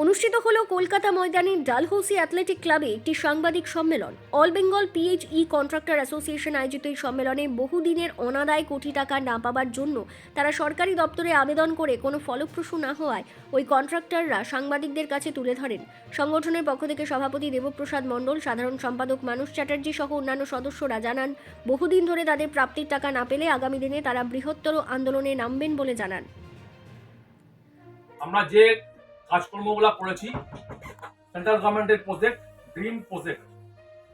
অনুষ্ঠিত হলো কলকাতা ময়দানের ডালহৌসি অ্যাথলেটিক ক্লাবে একটি সাংবাদিক সম্মেলন। All Bengal PHE contractor association আয়োজিত এই সম্মেলনে বহুদিনের অনাদায় কোটি টাকা না পাওয়ার জন্য তারা সরকারি দপ্তরে আবেদন করে কোনো ফলপ্রসূ না হওয়ায় ওই কন্ট্রাক্টররা সাংবাদিকদের কাছে তুলে ধরেন। সংগঠনের পক্ষ থেকে সভাপতি দেবপ্রসাদ মণ্ডল, সাধারণ সম্পাদক মানুষ চ্যাটার্জি সহ অন্যান্য সদস্যরা জানান, বহুদিন ধরে তাদের প্রাপ্তির টাকা না পেলে আগামী দিনে তারা বৃহত্তর আন্দোলনে নামবেন বলে জানান। আমরা যে কাজকর্মগুলো করেছি, সেন্ট্রাল গভর্নমেন্টের প্রজেক্ট, ড্রিম প্রজেক্ট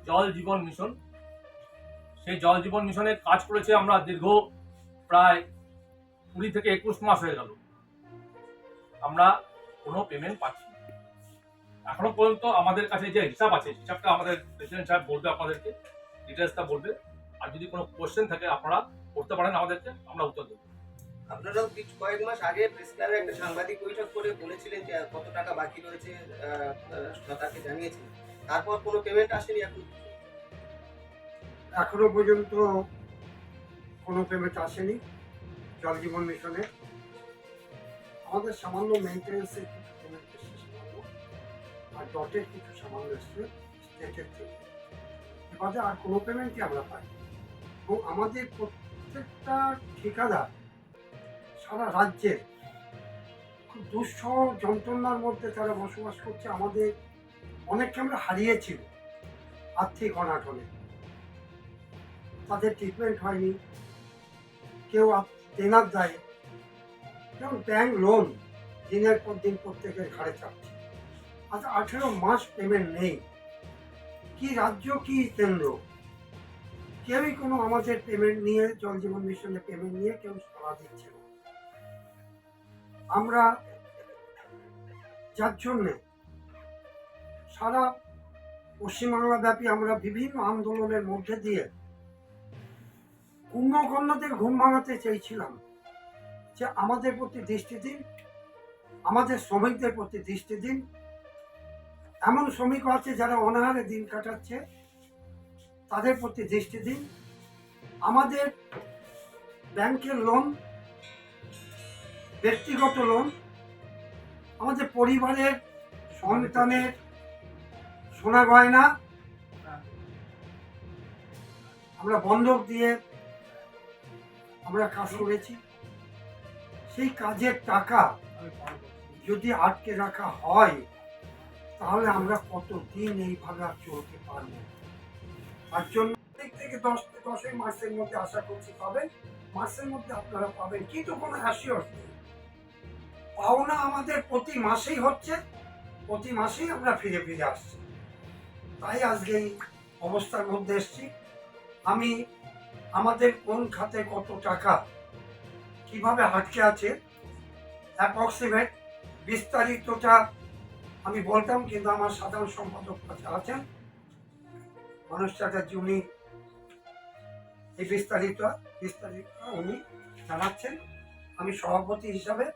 জল জীবন মিশন, সেই জল জীবন মিশনের কাজ করেছে আমরা দীর্ঘ প্রায় 20 থেকে 21 মাস হয়ে গেল। আমরা কোনো পেমেন্ট পাচ্ছি না এখনো পর্যন্ত। আমাদের কাছে যে হিসাব আছে, হিসাবটা আমাদের প্রেসিডেন্ট সাহেব বলবে, আপনাদেরকে ডিটেলসটা বলবে। আর যদি কোনো কোশ্চেন থাকে আপনারা করতে পারেন আমাদেরকে, আমরা উত্তর দেবো। আপনারাও কয়েক মাস আগে প্রেস ক্লাবে একটা সাংবাদিক বৈঠক করে বলেছিলেন যে কত টাকা বাকি রয়েছে, তাকে জানিয়েছিলেন। তারপর কোনো পেমেন্ট আসেনি এখনো পর্যন্ত কোনো পেমেন্ট আসেনি জল জীবন মিশনে। আমাদের সামান্য মেনটেন্যান্সের কিছু পেমেন্ট এসছে সামান্য, আর ডটের কিছু সামান্য এসছে স্টেটের থেকে। এবারে আর কোনো পেমেন্টই আমরা পাই। এবং আমাদের প্রত্যেকটা ঠিকাদার সারা রাজ্যের খুব দুঃসহ যন্ত্রণার মধ্যে তারা বসবাস করছে। আমাদের অনেককে আমরা হারিয়েছি আর্থিক অনাটনে, তাদের ট্রিটমেন্ট হয়নি, কেউ দেনার দায়ে, যেমন ব্যাংক লোন দিনের পর দিন প্রত্যেকের ঘাড়ে চাপছে। আজ 18 মাস পেমেন্ট নেই। কি রাজ্য কি কেন্দ্র, কেউই কোনো আমাদের পেমেন্ট নিয়ে, জল জীবন মিশনের পেমেন্ট নিয়ে কেউ সাড়া দিচ্ছে না। আমরা যার জন্যে সারা পশ্চিমবাংলা ব্যাপী আমরা বিভিন্ন আন্দোলনের মধ্যে দিয়ে কুম্ভকর্ণদের ঘুম ভাঙাতে চেয়েছিলাম যে আমাদের প্রতি দৃষ্টি দিন, আমাদের শ্রমিকদের প্রতি দৃষ্টি দিন। এমন শ্রমিকও আছে যারা অনাহারে দিন কাটাচ্ছে, তাদের প্রতি দৃষ্টি দিন। আমাদের ব্যাংকের লোন, ব্যক্তিগত লোন, আমাদের পরিবারের সন্তানের সোনা গয়না আমরা বন্ধক দিয়ে আমরা কাজ করেছি। সেই কাজের টাকা যদি আটকে রাখা হয় তাহলে আমরা কতদিন এইভাবে আর চলতে পারবো। তার জন্য থেকে 10 মাসের মধ্যে আশা করছি পাবেন। মাসের মধ্যে আপনারা পাবেন, কিন্তু কোনো অ্যাসিওর নেই। পাওনা আমাদের প্রতি মাসেই হচ্ছে, প্রতি মাসেই আমরা ফিরে ফিরে আসছি। তাই আজকে এই অবস্থার মধ্যে এসছি। আমি আমাদের কোন খাতে কত টাকা কিভাবে আটকে আছে অ্যাপ্রক্সিমেট বিস্তারিতটা আমি বলতাম, কিন্তু আমার সাধারণ সম্পাদক কাছে আছেন মানুষ চ্যাটার্জি, উনি এই বিস্তারিত উনি জানাচ্ছেন। আমি সভাপতি হিসাবে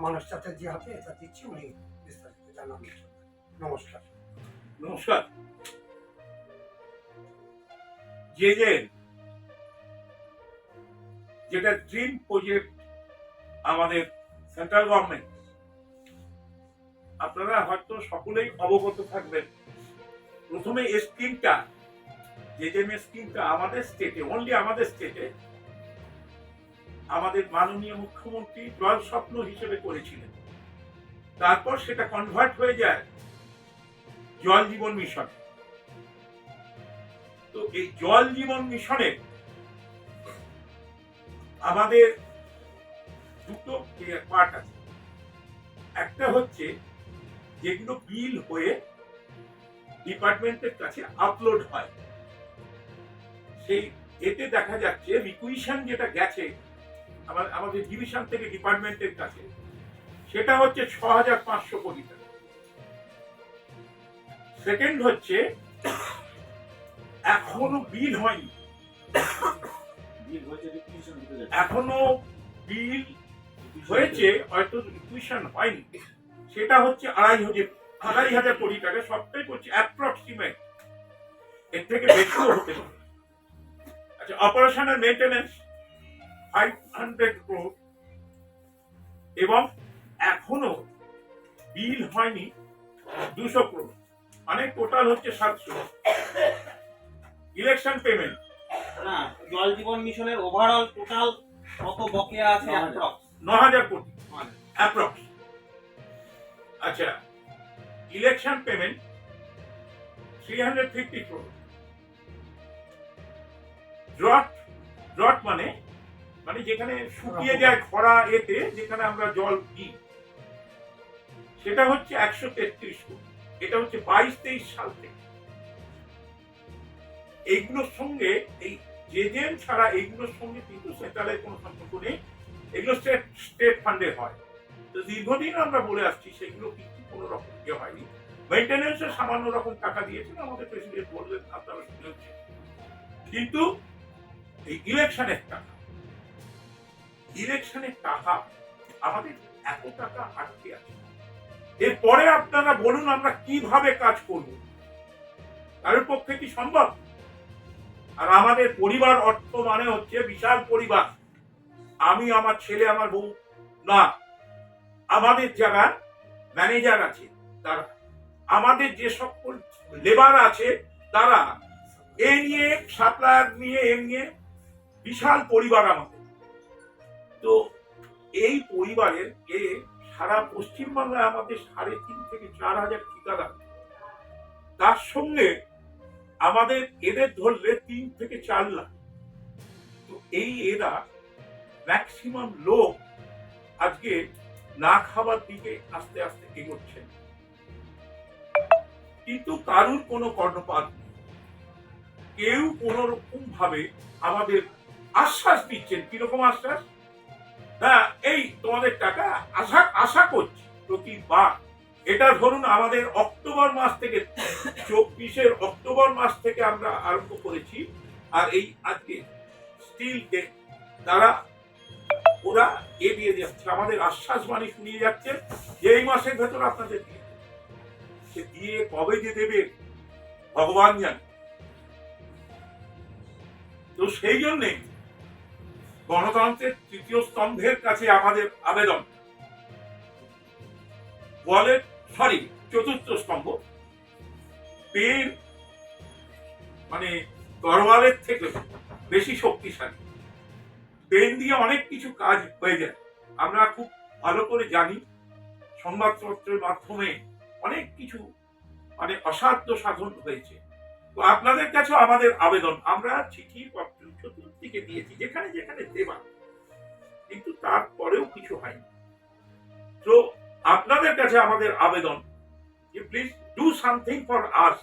মানুষ চ্যাটার্জি হাতে এটা দিচ্ছি, উনি বিস্তারিত জানাবেন। নমস্কার। নমস্কার। যেটা ড্রিম প্রজেক্ট আমাদের সেন্ট্রাল গভর্নমেন্ট, আপনারা হয়তো সকলেই অবগত থাকবেন। প্রথমে এই স্কিমটা, স্কিমটা আমাদের স্টেটে, অনলি আমাদের স্টেটে আমাদের মাননীয় মুখ্যমন্ত্রী জল স্বপ্ন হিসেবে করেছিলেন। তারপর সেটা কনভার্ট হয়ে যায় জল জীবন মিশন। তো এই জল জীবন মিশনে আমাদের দুটো পার্ট আছে। একটা হচ্ছে যেগুলো বিল হয়ে ডিপার্টমেন্টের কাছে আপলোড হয়, সেই এতে দেখা যাচ্ছে রিকুইশন যেটা গেছে আমাদের ডিভিশন থেকে ডিপার্টমেন্টের কাছে, সেটা হচ্ছে 6500 কোটি টাকা। সেকেন্ড হচ্ছে এখনো বিল হয়নি, এখনো বিল হয়েছে হয়তো রিকুইশন হয়নি, সেটা হচ্ছে 2500 কোটি টাকা। সবটাই করছে অ্যাপ্রক্সিমেট, এর থেকে বেশিও হতে পারে। আচ্ছা, অপারেশনাল মেইনটেনেন্স 500 crore, এবং এখনো বিল হয়নি 200 crore, মানে টোটাল হচ্ছে 700। ইলেকশন পেমেন্ট না, জল জীবন মিশনের ওভারঅল টোটাল কত বকেয়া আছে অ্যাপ্রক্স? 9000 কোটি অ্যাপ্রক্স। আচ্ছা, ইলেকশন পেমেন্ট 350 crore। ড্রট মানে যেখানে শুকিয়ে যায় খরা, এতে যেখানে আমরা জল দিই, সেটা হচ্ছে 133 কোটি। এটা হচ্ছে 22-23 সাল থেকে। এইগুলোর সঙ্গে এই জেজেম ছাড়া এইগুলোর সঙ্গে কিন্তু সেন্ট্রালের কোনো সম্পর্ক নেই, এগুলো স্টেট ফান্ডে হয়। তো দীর্ঘদিন আমরা বলে আসছি, সেগুলো কিন্তু কোনো রকম ইয়ে হয়নি। মেইনটেনেন্সের সামান্য রকম টাকা দিয়েছেন, আমাদের প্রেসিডেন্ট বললেন, আপনারা শুনেছেন। কিন্তু এই ইলেকশনের টাকা আমাদের এত টাকা আটকে আছে। এরপরে আপনারা বলুন আমরা কিভাবে কাজ করব? কারোর পক্ষে কি সম্ভব? আর আমাদের পরিবার অর্থ মানে হচ্ছে বিশাল পরিবার। আমি, আমার ছেলে, আমার বউ না, আমাদের যারা ম্যানেজার আছে তারা, আমাদের যে সকল লেবার আছে তারা, এ নিয়ে সাপ্লায়ার নিয়ে, এ নিয়ে বিশাল পরিবার আমাদের। তো এই পরিবারের সারা পশ্চিমবাংলায় আমাদের 3.5 থেকে 4,000 ঠিকাদার, তার সঙ্গে আমাদের এদের ধরলে 3 থেকে 4 লাখ। তো এরা ম্যাক্সিমাম লোক আজকে না খাবার দিকে আস্তে আস্তে এগোচ্ছেন, কিন্তু কারুর কোনো কর্ণপাত নেই। কেউ কোন রকম ভাবে আমাদের আশ্বাস দিচ্ছেন। কিরকম আশ্বাস? হ্যাঁ, এই তোমাদের টাকা আশা করছি প্রতিবার। এটা ধরুন আমাদের অক্টোবর মাস থেকে, 24-এর অক্টোবর মাস থেকে আমরা আরম্ভ করেছি। আর এই আজকে স্টিল ওরা দিয়ে যাচ্ছে, আমাদের আশ্বাস বাণী শুনিয়ে যাচ্ছে যে এই মাসের ভেতর আপনাদের দিয়ে কবে যে দেবে ভগবান জানে। তো সেই জন্যে গণতন্ত্রের তৃতীয় স্তম্ভের কাছে আমাদের আবেদন, চতুর্থ স্তম্ভ, পেন মানে তরোয়ালের থেকে বেশি শক্তিশালী। পেন দিয়ে অনেক কিছু কাজ হয়ে যায়, আমরা খুব ভালো করে জানি। সংবাদপত্রের মাধ্যমে অনেক কিছু মানে অসাধ্য সাধন হয়েছে। তো আপনাদের কাছেও আমাদের আবেদন, আমরা চিঠি পত্র চতুর্দিকে দিয়েছি, যেখানে যেখানে দেবা, কিন্তু তারপরেও কিছু হয়নি। তো আপনাদের কাছে আমাদের আবেদন যে please do something for us,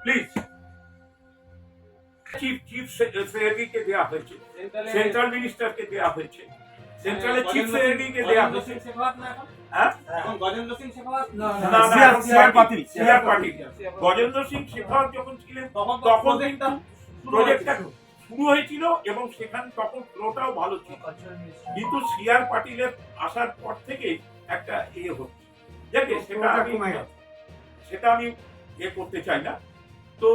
please. Chief সেক্রেটারিকে দেওয়া হয়েছে, সেন্ট্রাল মিনিস্টারকে দেওয়া হয়েছে, সেন্ট্রালের চিফ সেক্রেটারিকে দেওয়া হয়েছে। গজেন্দ্র সিং শেখাওয়াত যখন ছিলেন তখন কিন্তু প্রজেক্টটা শুরু হয়েছিল এবং সেখানে তখন ফ্লোটাও ভালো ছিল, কিন্তু সিআর পাটিলের আসার পর থেকে একটা হচ্ছে, দেখে সেটা আমি করতে চাই না। তো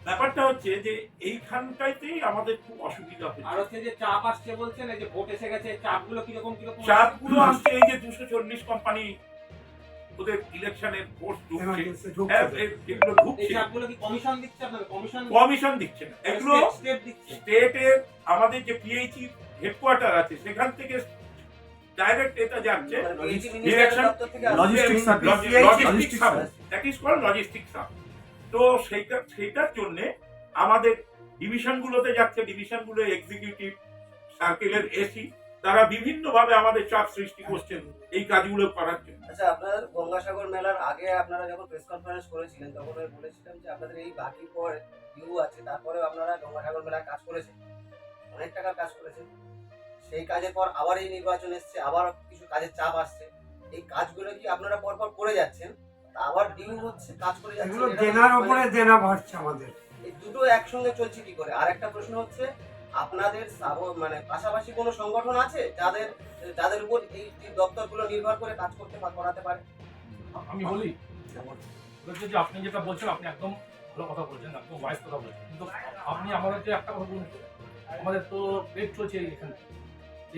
ব্যাপারটা হচ্ছে যে এইখানটাইতেই আমাদের খুব অসুবিধা হচ্ছে। আর হচ্ছে যে চাপ আসছে বলছেন, এই যে ভোট এসে গেছে, চাপগুলো কিরকম চাপগুলো আসছে, এই যে 240 কোম্পানি ওদের ইলেকশনের ভোট ঢুকছে, এগুলো ঢুকছে, চাপগুলো কি কমিশন দিচ্ছে আপনাদের? কমিশন দিচ্ছে না, এগুলো স্টেটের আমাদের যে পিএইচই হেডকোয়ার্টার আছে সেখান থেকে ডাইরেক্ট এটা যাচ্ছে election logistics hub, that is called logistics hub. তো সেইটার জন্য আমাদের ডিভিশনগুলোতে যাচ্ছে, ডিভিশনগুলো এক্সিকিউটিভ সার্কেলের এসি, তারা বিভিন্ন ভাবে আমাদের চাপ সৃষ্টি করছেন এই কাজগুলো করার জন্য। আচ্ছা, আপনার গঙ্গাসাগর মেলার আগে আপনারা যখন প্রেস কনফারেন্স করেছিলেন তখন আমি বলেছিলাম যে আপনাদের এই বাকি পর ডিউ আছে, তারপরেও আপনারা গঙ্গাসাগর মেলার কাজ করেছেন, অনেক টাকার কাজ করেছেন। সেই কাজের পর আবার এই নির্বাচন এসছে, আবার কিছু কাজের চাপ আসছে, এই কাজগুলো কি আপনারা পরপর করে যাচ্ছেন, আবার ডিউ হচ্ছে, কাজ করে যাচ্ছেন, দেনার উপরে দেনা বাড়ছে আমাদের, এই দুটো একসঙ্গে চলছে কি করে? আর একটা প্রশ্ন হচ্ছে, আপনাদের মানে পাশাপাশি কোনো সংগঠন আছে যাদের উপর এই দপ্তরগুলো নির্ভর করে কাজ করাতে পারে? আমি বলি যে আপনি যেটা বলছেন, আপনি একদম ভালো কথা বলছেন, একদম ওয়াইজ কথা বলছেন, কিন্তু আপনি আমাদেরকে একটা কথা বলুন, আমাদের তো পেট চলছে এখানে।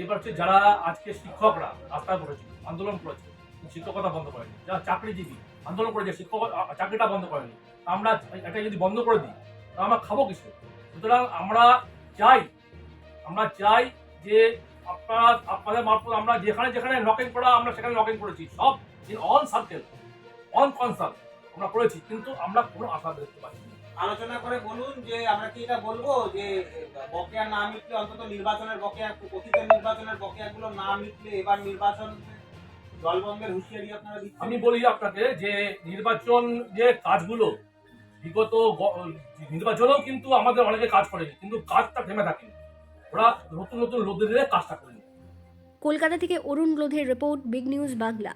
এবার হচ্ছে যারা আজকে শিক্ষকরা রাস্তায় বসেছিল, আন্দোলন করেছে, শিক্ষকতা বন্ধ করেনি, যারা চাকরিজীবী আন্দোলন করে যে শিক্ষক চাকরিটা বন্ধ করেনি, তা আমরা এটা যদি বন্ধ করে দিই তা আমরা খাবো কিছু। সুতরাং আমরা চাই যে আপনাদের মারফত আমরা যেখানে যেখানে নকিং করা আমরা সেখানে নকিং করেছি, সব in all circle on concert আমরা করেছি, কিন্তু আমরা কোনো আশা দেখতে পাচ্ছি না। আলোচনা করে বলুন যে আমরা কি এটা বলবো যে বকেয়া না মিটলে অন্তত নির্বাচনের বকেয়া, অতীত নির্বাচনের বকেয়াগুলো না মিটলে এবার নির্বাচন জলবন্ধের হুঁশিয়ারি আপনারা দিচ্ছেন? আমি বলি আপনাকে যে নির্বাচন যে কাজগুলো বিগত নির্বাচনেও কিন্তু আমাদের অনেকে কাজ করেনি, কিন্তু কাজটা থেমে থাকেনি, ওরা নতুন নতুন লোকদের কাজটা করেনি। কলকাতা থেকে অরুণ লোধের রিপোর্ট, বিগ নিউজ বাংলা।